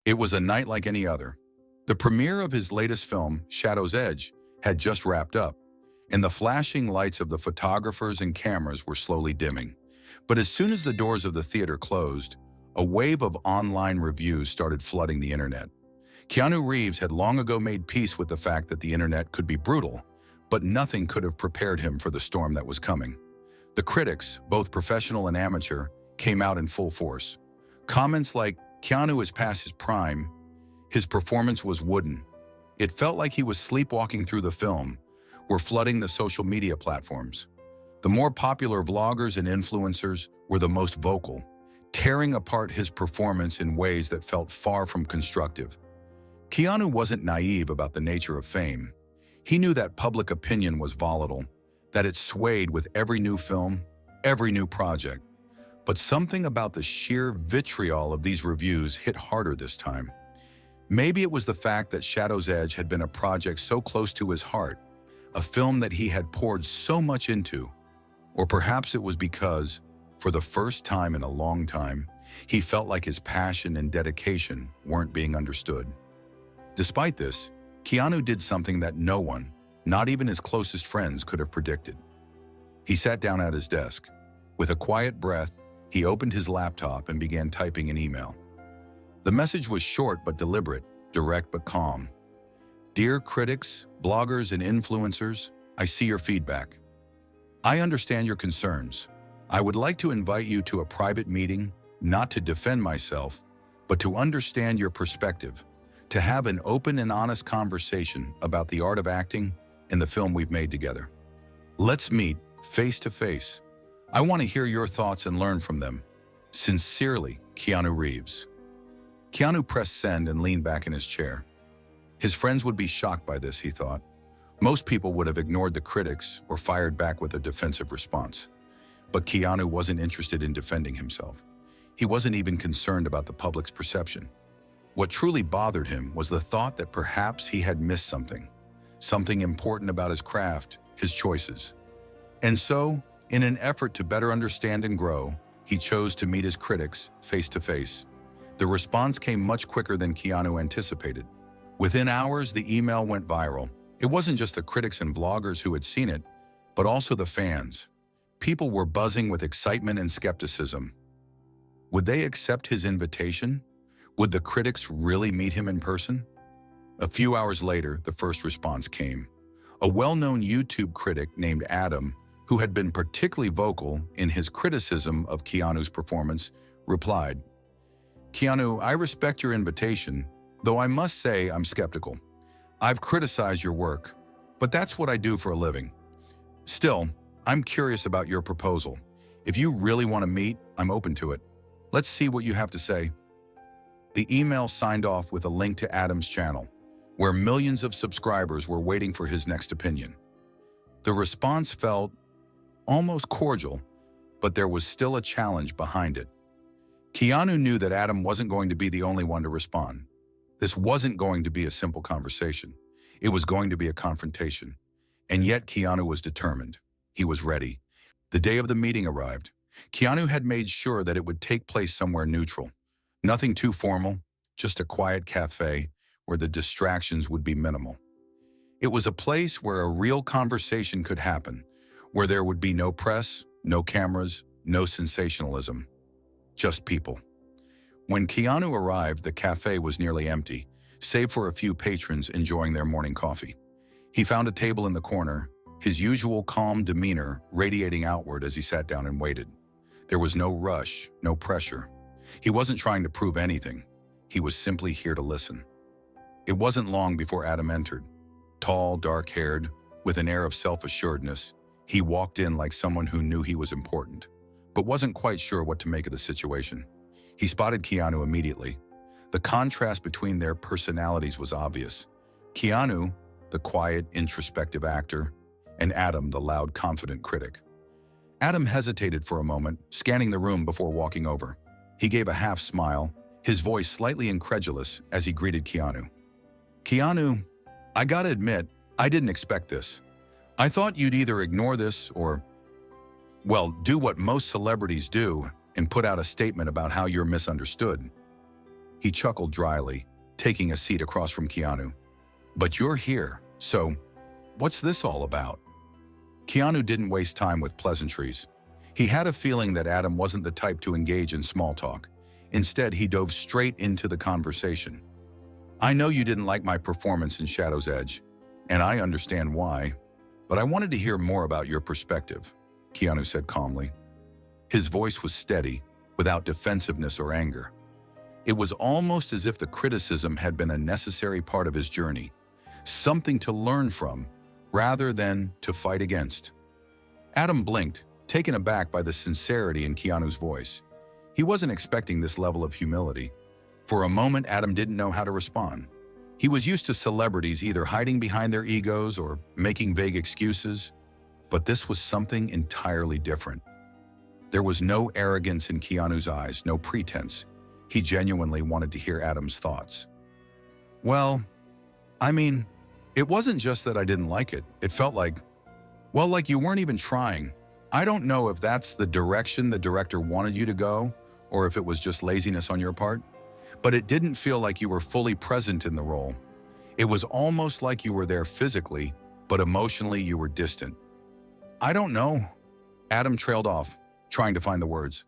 It was a night like any other. The premiere of his latest film, Shadow's Edge, had just wrapped up, and the flashing lights of the photographers and cameras were slowly dimming. But as soon as the doors of the theater closed, a wave of online reviews started flooding the internet. Keanu Reeves had long ago made peace with the fact that the internet could be brutal, but nothing could have prepared him for the storm that was coming. The critics, both professional and amateur, came out in full force. Comments like, "Keanu is past his prime," "His performance was wooden," "It felt like he was sleepwalking through the film," were flooding the social media platforms. The more popular vloggers and influencers were the most vocal, tearing apart his performance in ways that felt far from constructive. Keanu wasn't naive about the nature of fame. He knew that public opinion was volatile, that it swayed with every new film, every new project. But something about the sheer vitriol of these reviews hit harder this time. Maybe it was the fact that Shadow's Edge had been a project so close to his heart, a film that he had poured so much into. Or perhaps it was because, for the first time in a long time, he felt like his passion and dedication weren't being understood. Despite this, Keanu did something that no one, not even his closest friends, could have predicted. He sat down at his desk. With a quiet breath, he opened his laptop and began typing an email. The message was short but deliberate, direct but calm. "Dear critics, bloggers, and influencers, I see your feedback. I understand your concerns. I would like to invite you to a private meeting, not to defend myself, but to understand your perspective, to have an open and honest conversation about the art of acting and the film we've made together. Let's meet face to face. I want to hear your thoughts and learn from them. Sincerely, Keanu Reeves." Keanu pressed send and leaned back in his chair. His friends would be shocked by this, he thought. Most people would have ignored the critics or fired back with a defensive response. But Keanu wasn't interested in defending himself. He wasn't even concerned about the public's perception. What truly bothered him was the thought that perhaps he had missed something important about his craft, his choices. And so, in an effort to better understand and grow, he chose to meet his critics face to face. The response came much quicker than Keanu anticipated. Within hours, the email went viral. It wasn't just the critics and vloggers who had seen it, but also the fans. People were buzzing with excitement and skepticism. Would they accept his invitation? Would the critics really meet him in person? A few hours later, the first response came. A well-known YouTube critic named Adam, who had been particularly vocal in his criticism of Keanu's performance, replied, "Keanu, I respect your invitation, though I must say I'm skeptical. I've criticized your work, but that's what I do for a living. Still, I'm curious about your proposal. If you really want to meet, I'm open to it. Let's see what you have to say." The email signed off with a link to Adam's channel, where millions of subscribers were waiting for his next opinion. The response felt almost cordial, but there was still a challenge behind it. Keanu knew that Adam wasn't going to be the only one to respond. This wasn't going to be a simple conversation. It was going to be a confrontation. And yet Keanu was determined. He was ready. The day of the meeting arrived. Keanu had made sure that it would take place somewhere neutral. Nothing too formal, just a quiet cafe where the distractions would be minimal. It was a place where a real conversation could happen, where there would be no press, no cameras, no sensationalism. Just people. When Keanu arrived, the cafe was nearly empty, save for a few patrons enjoying their morning coffee. He found a table in the corner, his usual calm demeanor radiating outward as he sat down and waited. There was no rush, no pressure. He wasn't trying to prove anything. He was simply here to listen. It wasn't long before Adam entered. Tall, dark-haired, with an air of self-assuredness, he walked in like someone who knew he was important, but wasn't quite sure what to make of the situation. He spotted Keanu immediately. The contrast between their personalities was obvious. Keanu, the quiet, introspective actor, and Adam, the loud, confident critic. Adam hesitated for a moment, scanning the room before walking over. He gave a half smile, his voice slightly incredulous as he greeted Keanu. "Keanu, I gotta admit, I didn't expect this. I thought you'd either ignore this or, well, do what most celebrities do and put out a statement about how you're misunderstood." He chuckled dryly, taking a seat across from Keanu. But you're here, so what's this all about? Keanu didn't waste time with pleasantries. He had a feeling that Adam wasn't the type to engage in small talk. Instead, he dove straight into the conversation. I know you didn't like my performance in Shadow's Edge, and I understand why, but I wanted to hear more about your perspective, Keanu said calmly. His voice was steady, without defensiveness or anger. It was almost as if the criticism had been a necessary part of his journey, something to learn from, rather than to fight against. Adam blinked, taken aback by the sincerity in Keanu's voice. He wasn't expecting this level of humility. For a moment, Adam didn't know how to respond. He was used to celebrities either hiding behind their egos or making vague excuses, but this was something entirely different. There was no arrogance in Keanu's eyes, no pretense. He genuinely wanted to hear Adam's thoughts. Well, it wasn't just that I didn't like it. It felt like you weren't even trying. I don't know if that's the direction the director wanted you to go, or if it was just laziness on your part, but it didn't feel like you were fully present in the role. It was almost like you were there physically, but emotionally you were distant. I don't know. Adam trailed off, trying to find the words.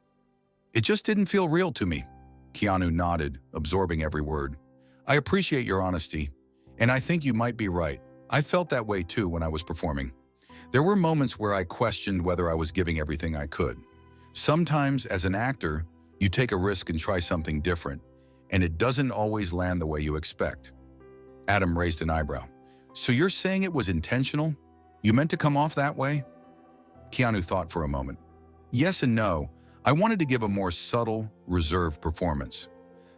It just didn't feel real to me. Keanu nodded, absorbing every word. I appreciate your honesty, and I think you might be right. I felt that way too when I was performing. There were moments where I questioned whether I was giving everything I could. Sometimes, as an actor, you take a risk and try something different, and it doesn't always land the way you expect. Adam raised an eyebrow. So you're saying it was intentional? You meant to come off that way? Keanu thought for a moment. Yes and no. I wanted to give a more subtle, reserved performance.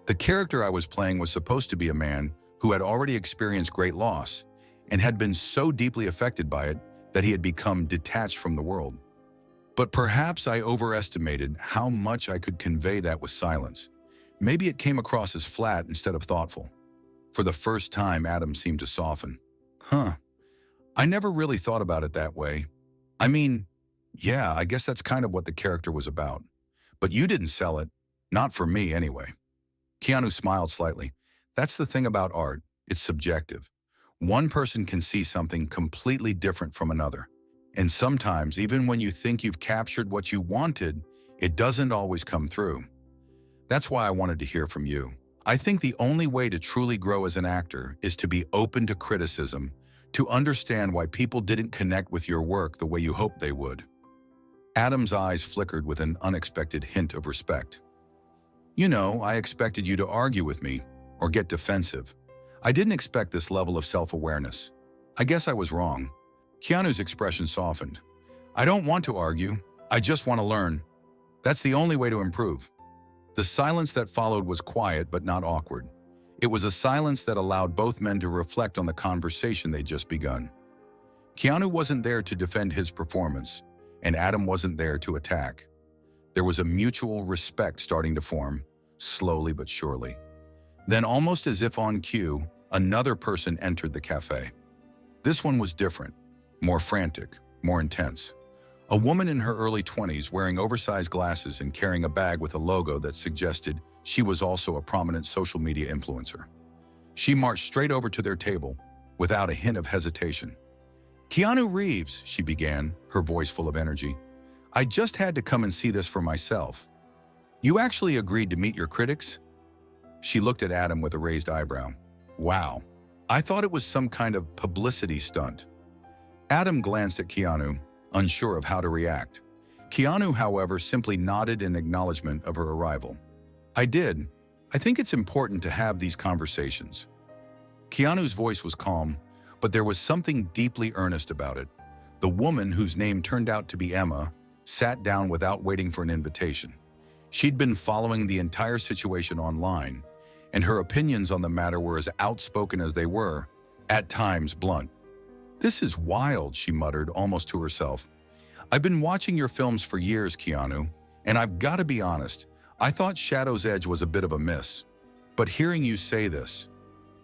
The character I was playing was supposed to be a man who had already experienced great loss and had been so deeply affected by it that he had become detached from the world. But perhaps I overestimated how much I could convey that with silence. Maybe it came across as flat instead of thoughtful. For the first time, Adam seemed to soften. I never really thought about it that way. Yeah, I guess that's kind of what the character was about. But you didn't sell it. Not for me, anyway. Keanu smiled slightly. That's the thing about art. It's subjective. One person can see something completely different from another. And sometimes, even when you think you've captured what you wanted, it doesn't always come through. That's why I wanted to hear from you. I think the only way to truly grow as an actor is to be open to criticism, to understand why people didn't connect with your work the way you hoped they would. Adam's eyes flickered with an unexpected hint of respect. I expected you to argue with me or get defensive. I didn't expect this level of self-awareness. I guess I was wrong. Keanu's expression softened. I don't want to argue. I just want to learn. That's the only way to improve. The silence that followed was quiet but not awkward. It was a silence that allowed both men to reflect on the conversation they'd just begun. Keanu wasn't there to defend his performance, and Adam wasn't there to attack. There was a mutual respect starting to form, slowly but surely. Then, almost as if on cue, another person entered the cafe. This one was different, more frantic, more intense. A woman in her early 20s wearing oversized glasses and carrying a bag with a logo that suggested she was also a prominent social media influencer. She marched straight over to their table, without a hint of hesitation. Keanu Reeves, she began, her voice full of energy. I just had to come and see this for myself. You actually agreed to meet your critics? She looked at Adam with a raised eyebrow. Wow, I thought it was some kind of publicity stunt. Adam glanced at Keanu, unsure of how to react. Keanu, however, simply nodded in acknowledgement of her arrival. I did. I think it's important to have these conversations. Keanu's voice was calm, but there was something deeply earnest about it. The woman, whose name turned out to be Emma, sat down without waiting for an invitation. She'd been following the entire situation online, and her opinions on the matter were as outspoken as they were, at times blunt. This is wild, she muttered, almost to herself. I've been watching your films for years, Keanu, and I've got to be honest, I thought Shadow's Edge was a bit of a miss. But hearing you say this,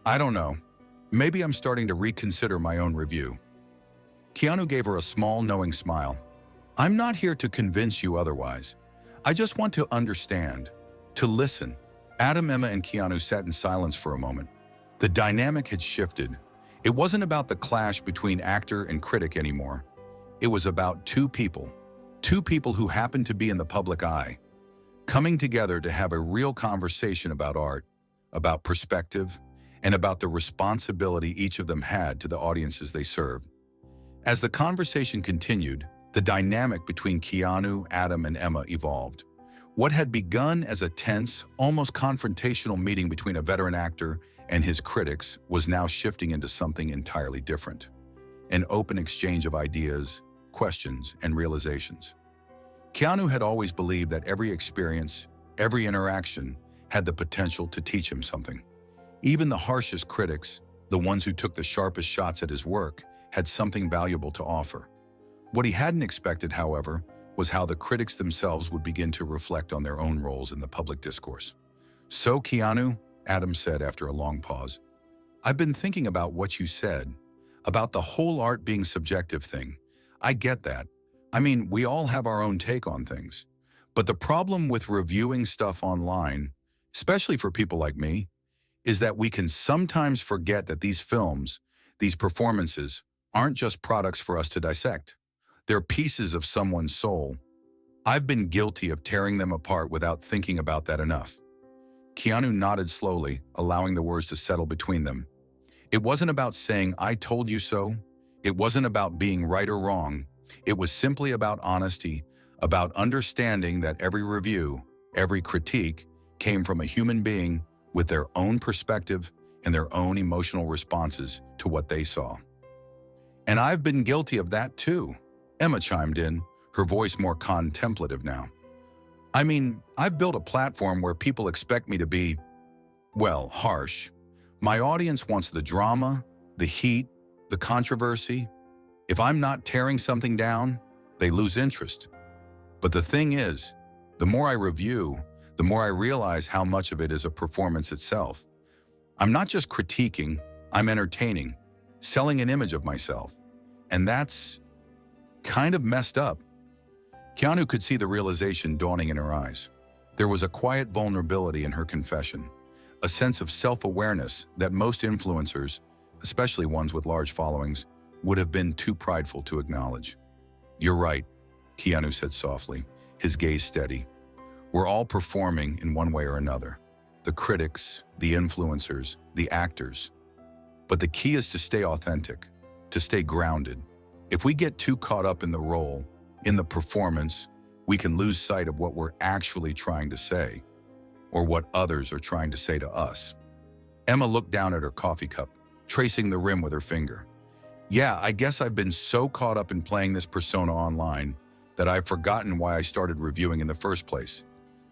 I don't know, maybe I'm starting to reconsider my own review. Keanu gave her a small, knowing smile. I'm not here to convince you otherwise. I just want to understand, to listen. Adam, Emma, and Keanu sat in silence for a moment. The dynamic had shifted. It wasn't about the clash between actor and critic anymore. It was about two people who happened to be in the public eye, coming together to have a real conversation about art, about perspective, and about the responsibility each of them had to the audiences they served. As the conversation continued, the dynamic between Keanu, Adam, and Emma evolved. What had begun as a tense, almost confrontational meeting between a veteran actor and his critics was now shifting into something entirely different. An open exchange of ideas, questions, and realizations. Keanu had always believed that every experience, every interaction, had the potential to teach him something. Even the harshest critics, the ones who took the sharpest shots at his work, had something valuable to offer. What he hadn't expected, however, was how the critics themselves would begin to reflect on their own roles in the public discourse. "So, Keanu," Adam said after a long pause, "I've been thinking about what you said, about the whole art being subjective thing. I get that. I mean, we all have our own take on things. But the problem with reviewing stuff online, especially for people like me, is that we can sometimes forget that these films, these performances, aren't just products for us to dissect. They're pieces of someone's soul. I've been guilty of tearing them apart without thinking about that enough." Keanu nodded slowly, allowing the words to settle between them. It wasn't about saying, "I told you so." It wasn't about being right or wrong. It was simply about honesty, about understanding that every review, every critique, came from a human being with their own perspective and their own emotional responses to what they saw. "And I've been guilty of that too," Emma chimed in, her voice more contemplative now. "I mean, I've built a platform where people expect me to be, well, harsh. My audience wants the drama, the heat, the controversy. If I'm not tearing something down, they lose interest. But the thing is, the more I review, the more I realize how much of it is a performance itself. I'm not just critiquing, I'm entertaining, selling an image of myself. And that's kind of messed up." Keanu could see the realization dawning in her eyes. There was a quiet vulnerability in her confession, a sense of self-awareness that most influencers, especially ones with large followings, would have been too prideful to acknowledge. "You're right," Keanu said softly, his gaze steady. "We're all performing in one way or another. The critics, the influencers, the actors. But the key is to stay authentic, to stay grounded. If we get too caught up in the role, in the performance, we can lose sight of what we're actually trying to say, or what others are trying to say to us." Emma looked down at her coffee cup, tracing the rim with her finger. "Yeah, I guess I've been so caught up in playing this persona online that I've forgotten why I started reviewing in the first place.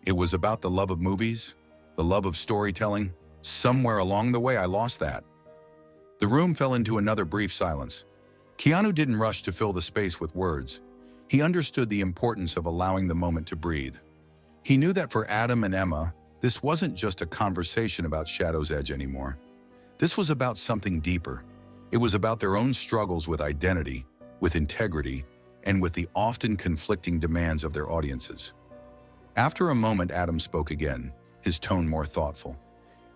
It was about the love of movies, the love of storytelling. Somewhere along the way, I lost that." The room fell into another brief silence. Keanu didn't rush to fill the space with words. He understood the importance of allowing the moment to breathe. He knew that for Adam and Emma, this wasn't just a conversation about Shadow's Edge anymore. This was about something deeper. It was about their own struggles with identity, with integrity, and with the often conflicting demands of their audiences. After a moment, Adam spoke again, his tone more thoughtful.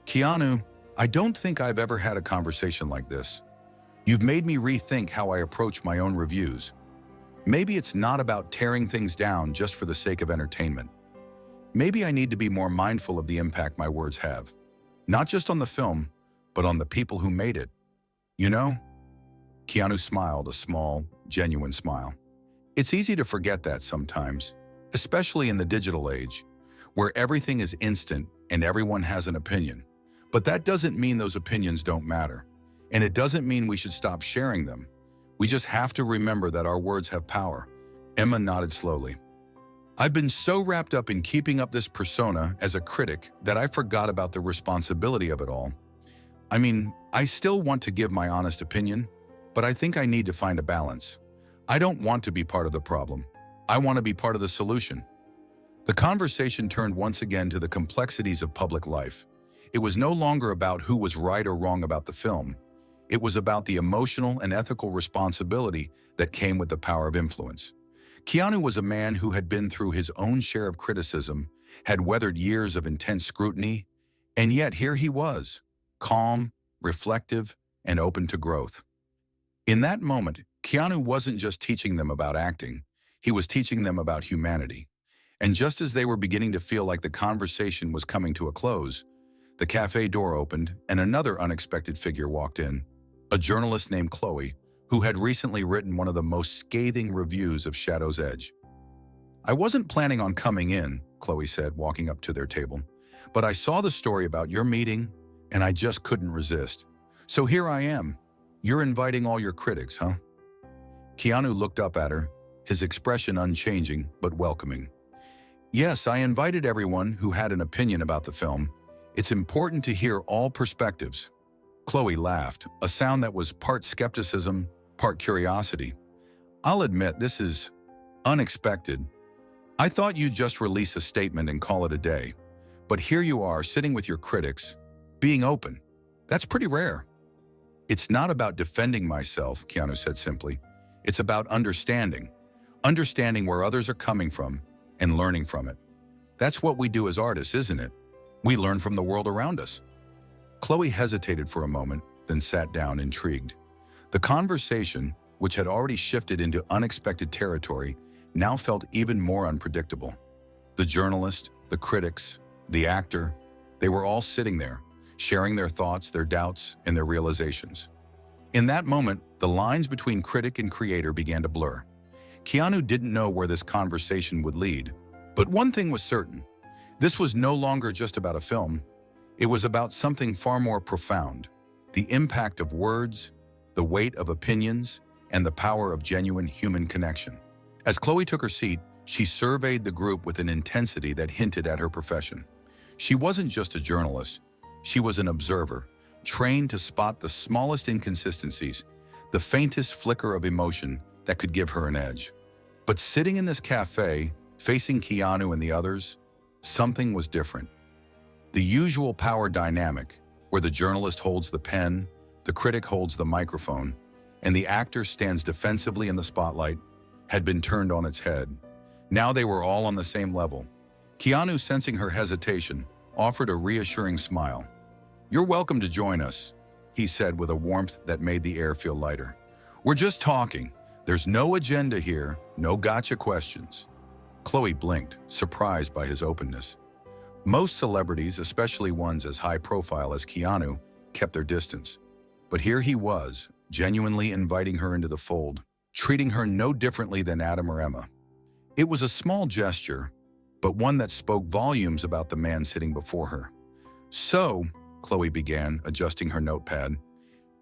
"Keanu, I don't think I've ever had a conversation like this. You've made me rethink how I approach my own reviews. Maybe it's not about tearing things down just for the sake of entertainment. Maybe I need to be more mindful of the impact my words have, not just on the film, but on the people who made it. You know?" Keanu smiled, a small, genuine smile. "It's easy to forget that sometimes, especially in the digital age, where everything is instant and everyone has an opinion. But that doesn't mean those opinions don't matter. And it doesn't mean we should stop sharing them. We just have to remember that our words have power." Emma nodded slowly. "I've been so wrapped up in keeping up this persona as a critic that I forgot about the responsibility of it all. I mean, I still want to give my honest opinion, but I think I need to find a balance. I don't want to be part of the problem. I want to be part of the solution." The conversation turned once again to the complexities of public life. It was no longer about who was right or wrong about the film. It was about the emotional and ethical responsibility that came with the power of influence. Keanu was a man who had been through his own share of criticism, had weathered years of intense scrutiny, And yet here he was, calm, reflective, and open to growth. In that moment, Keanu wasn't just teaching them about acting, he was teaching them about humanity. And just as they were beginning to feel like the conversation was coming to a close, the cafe door opened and another unexpected figure walked in, a journalist named Chloe, who had recently written one of the most scathing reviews of Shadow's Edge. "I wasn't planning on coming in," Chloe said, walking up to their table, "but I saw the story about your meeting, and I just couldn't resist. So here I am. You're inviting all your critics, huh?" Keanu looked up at her, his expression unchanging but welcoming. "Yes, I invited everyone who had an opinion about the film. It's important to hear all perspectives." Chloe laughed, a sound that was part skepticism, part curiosity. "I'll admit this is unexpected. I thought you'd just release a statement and call it a day. But here you are, sitting with your critics, being open. That's pretty rare." "It's not about defending myself," Keanu said simply. "It's about understanding where others are coming from and learning from it. That's what we do as artists, isn't it? We learn from the world around us." Chloe hesitated for a moment, then sat down, intrigued. The conversation, which had already shifted into unexpected territory, now felt even more unpredictable. The journalist, the critics, the actor, they were all sitting there, sharing their thoughts, their doubts, and their realizations. In that moment, the lines between critic and creator began to blur. Keanu didn't know where this conversation would lead, but one thing was certain. This was no longer just about a film. It was about something far more profound: the impact of words, the weight of opinions, and the power of genuine human connection. As Chloe took her seat, she surveyed the group with an intensity that hinted at her profession. She wasn't just a journalist. She was an observer, trained to spot the smallest inconsistencies, the faintest flicker of emotion that could give her an edge. But sitting in this cafe, facing Keanu and the others, something was different. The usual power dynamic, where the journalist holds the pen, the critic holds the microphone, and the actor stands defensively in the spotlight, had been turned on its head. Now they were all on the same level. Keanu, sensing her hesitation, offered a reassuring smile. "You're welcome to join us," he said with a warmth that made the air feel lighter. "We're just talking. There's no agenda here, no gotcha questions." Chloe blinked, surprised by his openness. Most celebrities, especially ones as high-profile as Keanu, kept their distance. But here he was, genuinely inviting her into the fold, treating her no differently than Adam or Emma. It was a small gesture, but one that spoke volumes about the man sitting before her. "So," Chloe began, adjusting her notepad,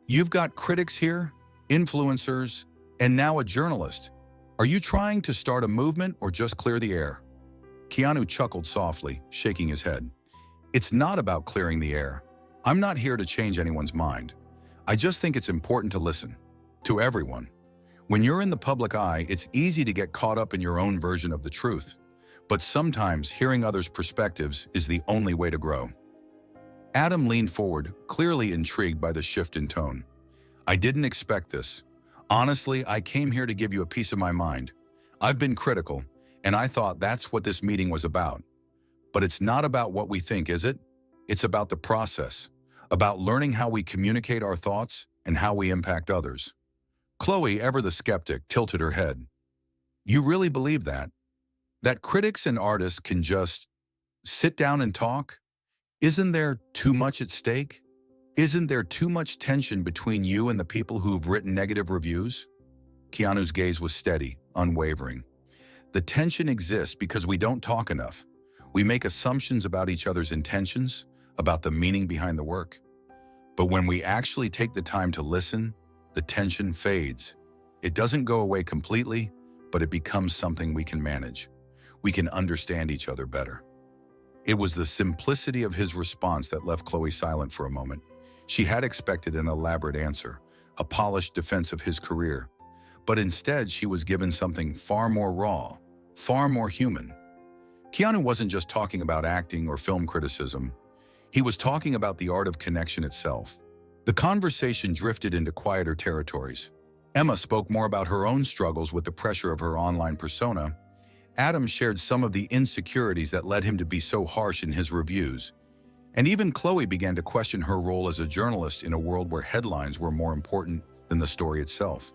"you've got critics here, influencers, and now a journalist. Are you trying to start a movement or just clear the air?" Keanu chuckled softly, shaking his head. "It's not about clearing the air. I'm not here to change anyone's mind. I just think it's important to listen. To everyone. When you're in the public eye, it's easy to get caught up in your own version of the truth. But sometimes hearing others' perspectives is the only way to grow." Adam leaned forward, clearly intrigued by the shift in tone. "I didn't expect this. Honestly, I came here to give you a piece of my mind. I've been critical, and I thought that's what this meeting was about. But it's not about what we think, is it? It's about the process, about learning how we communicate our thoughts and how we impact others." Chloe, ever the skeptic, tilted her head. "You really believe that? That critics and artists can just sit down and talk? Isn't there too much at stake? Isn't there too much tension between you and the people who've written negative reviews?" Keanu's gaze was steady, unwavering. "The tension exists because we don't talk enough. We make assumptions about each other's intentions, about the meaning behind the work. But when we actually take the time to listen, the tension fades. It doesn't go away completely, but it becomes something we can manage. We can understand each other better." It was the simplicity of his response that left Chloe silent for a moment. She had expected an elaborate answer, a polished defense of his career. But instead, she was given something far more raw, far more human. Keanu wasn't just talking about acting or film criticism. He was talking about the art of connection itself. The conversation drifted into quieter territories. Emma spoke more about her own struggles with the pressure of her online persona. Adam shared some of the insecurities that led him to be so harsh in his reviews. And even Chloe began to question her role as a journalist in a world where headlines were more important than the story itself.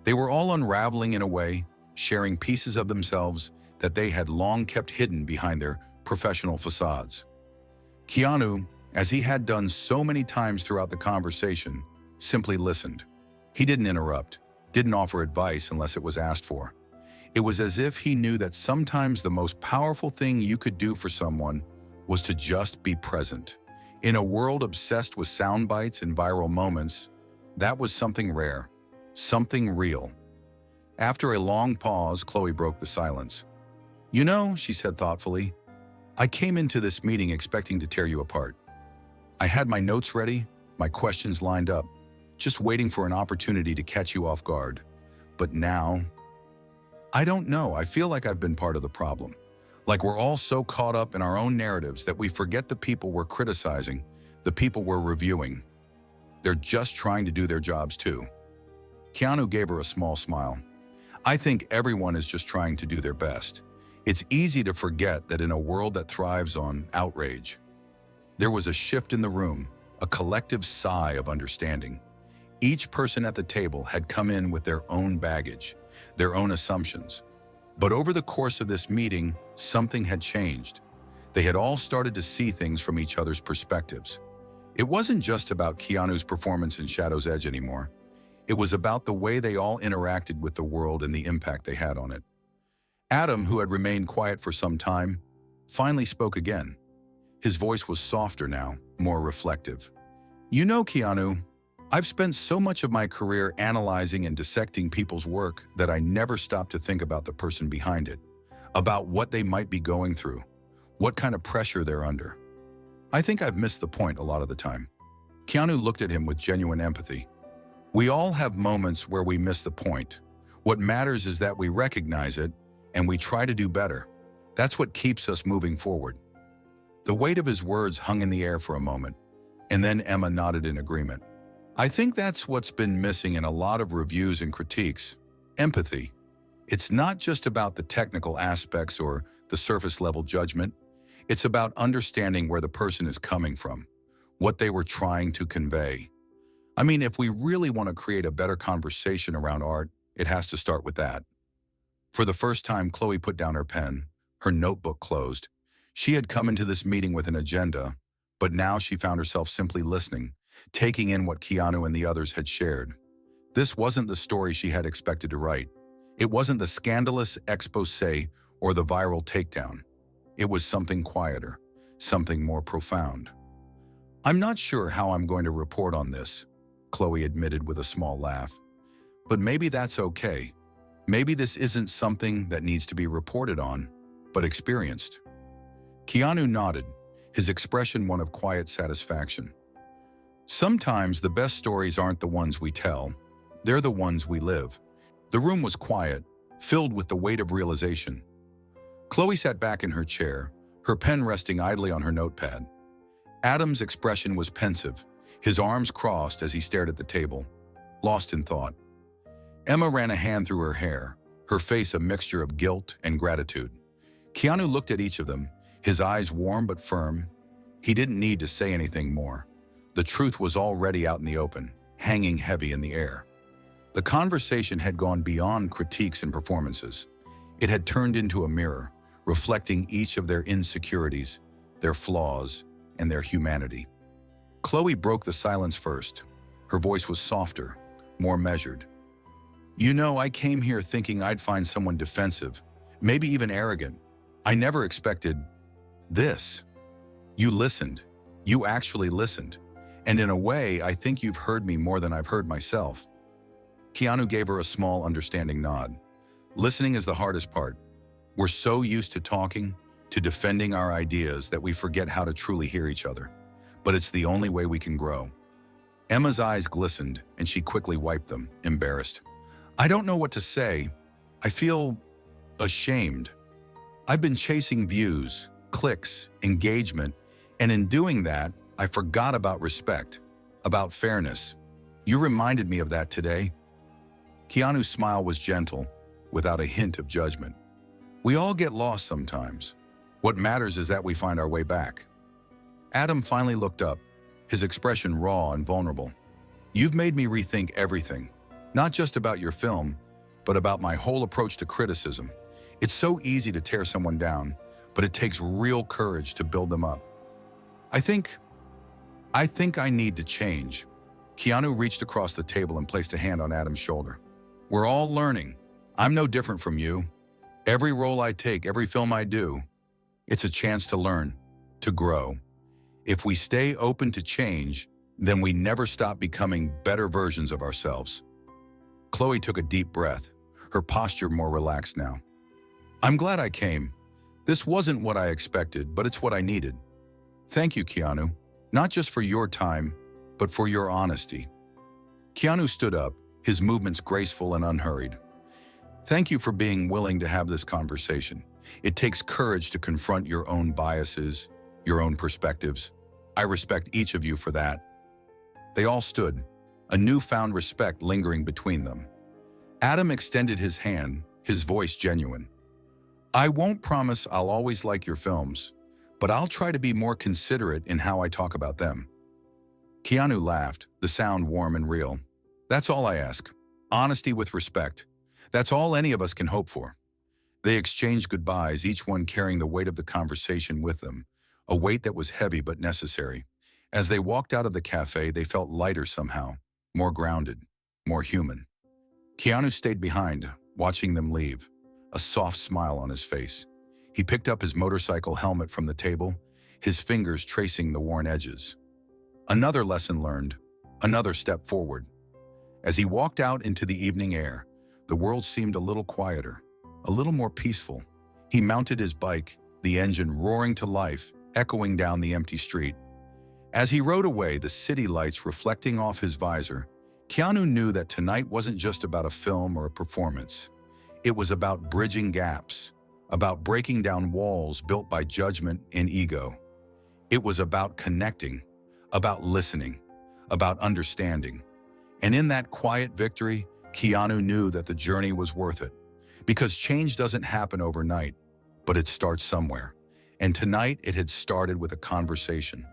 They were all unraveling in a way, sharing pieces of themselves that they had long kept hidden behind their professional facades. Keanu, as he had done so many times throughout the conversation, simply listened. He didn't interrupt, didn't offer advice unless it was asked for. It was as if he knew that sometimes the most powerful thing you could do for someone was to just be present. In a world obsessed with sound bites and viral moments, that was something rare, something real. After a long pause, Chloe broke the silence. "You know," she said thoughtfully, "I came into this meeting expecting to tear you apart. I had my notes ready, my questions lined up, just waiting for an opportunity to catch you off guard. But now, I don't know, I feel like I've been part of the problem. Like we're all so caught up in our own narratives that we forget the people we're criticizing, the people we're reviewing. They're just trying to do their jobs too." Keanu gave her a small smile. "I think everyone is just trying to do their best. It's easy to forget that in a world that thrives on outrage." There was a shift in the room, a collective sigh of understanding. Each person at the table had come in with their own baggage, their own assumptions. But over the course of this meeting, something had changed. They had all started to see things from each other's perspectives. It wasn't just about Keanu's performance in Shadow's Edge anymore. It was about the way they all interacted with the world and the impact they had on it. Adam, who had remained quiet for some time, finally spoke again. His voice was softer now, more reflective. "You know, Keanu, I've spent so much of my career analyzing and dissecting people's work that I never stopped to think about the person behind it, about what they might be going through, what kind of pressure they're under. I think I've missed the point a lot of the time." Keanu looked at him with genuine empathy. "We all have moments where we miss the point. What matters is that we recognize it and we try to do better. That's what keeps us moving forward." The weight of his words hung in the air for a moment, and then Emma nodded in agreement. "I think that's what's been missing in a lot of reviews and critiques. Empathy. It's not just about the technical aspects or the surface-level judgment. It's about understanding where the person is coming from, what they were trying to convey. I mean, if we really want to create a better conversation around art, it has to start with that." For the first time, Chloe put down her pen, her notebook closed. She had come into this meeting with an agenda, but now she found herself simply listening, taking in what Keanu and the others had shared. This wasn't the story she had expected to write. It wasn't the scandalous exposé or the viral takedown. It was something quieter, something more profound. "I'm not sure how I'm going to report on this," Chloe admitted with a small laugh. "But maybe that's okay. Maybe this isn't something that needs to be reported on, but experienced." Keanu nodded, his expression one of quiet satisfaction. "Sometimes the best stories aren't the ones we tell. They're the ones we live." The room was quiet, filled with the weight of realization. Chloe sat back in her chair, her pen resting idly on her notepad. Adam's expression was pensive, his arms crossed as he stared at the table, lost in thought. Emma ran a hand through her hair, her face a mixture of guilt and gratitude. Keanu looked at each of them, his eyes warm but firm. He didn't need to say anything more. The truth was already out in the open, hanging heavy in the air. The conversation had gone beyond critiques and performances. It had turned into a mirror, reflecting each of their insecurities, their flaws, and their humanity. Chloe broke the silence first. Her voice was softer, more measured. "You know, I came here thinking I'd find someone defensive, maybe even arrogant. I never expected this. You listened. You actually listened. And in a way, I think you've heard me more than I've heard myself." Keanu gave her a small, understanding nod. "Listening is the hardest part. We're so used to talking, to defending our ideas that we forget how to truly hear each other. But it's the only way we can grow." Emma's eyes glistened, and she quickly wiped them, embarrassed. "I don't know what to say. I feel ashamed. I've been chasing views, clicks, engagement, and in doing that, I forgot about respect, about fairness. You reminded me of that today." Keanu's smile was gentle, without a hint of judgment. "We all get lost sometimes. What matters is that we find our way back." Adam finally looked up, his expression raw and vulnerable. You've made me rethink everything, not just about your film, but about my whole approach to criticism. It's so easy to tear someone down, but it takes real courage to build them up. I think I need to change. Keanu reached across the table and placed a hand on Adam's shoulder. We're all learning. I'm no different from you. Every role I take, every film I do, it's a chance to learn, to grow. If we stay open to change, then we never stop becoming better versions of ourselves. Chloe took a deep breath, her posture more relaxed now. I'm glad I came. This wasn't what I expected, but it's what I needed. Thank you, Keanu, not just for your time, but for your honesty. Keanu stood up, his movements graceful and unhurried. Thank you for being willing to have this conversation. It takes courage to confront your own biases, your own perspectives. I respect each of you for that. They all stood, a newfound respect lingering between them. Adam extended his hand, his voice genuine. I won't promise I'll always like your films, but I'll try to be more considerate in how I talk about them. Keanu laughed, the sound warm and real. That's all I ask. Honesty with respect. That's all any of us can hope for. They exchanged goodbyes, each one carrying the weight of the conversation with them, a weight that was heavy but necessary. As they walked out of the cafe, they felt lighter somehow, more grounded, more human. Keanu stayed behind, watching them leave, a soft smile on his face. He picked up his motorcycle helmet from the table, his fingers tracing the worn edges. Another lesson learned, another step forward. As he walked out into the evening air, the world seemed a little quieter, a little more peaceful. He mounted his bike, the engine roaring to life, echoing down the empty street. As he rode away, the city lights reflecting off his visor, Keanu knew that tonight wasn't just about a film or a performance. It was about bridging gaps, about breaking down walls built by judgment and ego. It was about connecting, about listening, about understanding. And in that quiet victory, Keanu knew that the journey was worth it. Because change doesn't happen overnight, but it starts somewhere. And tonight it had started with a conversation.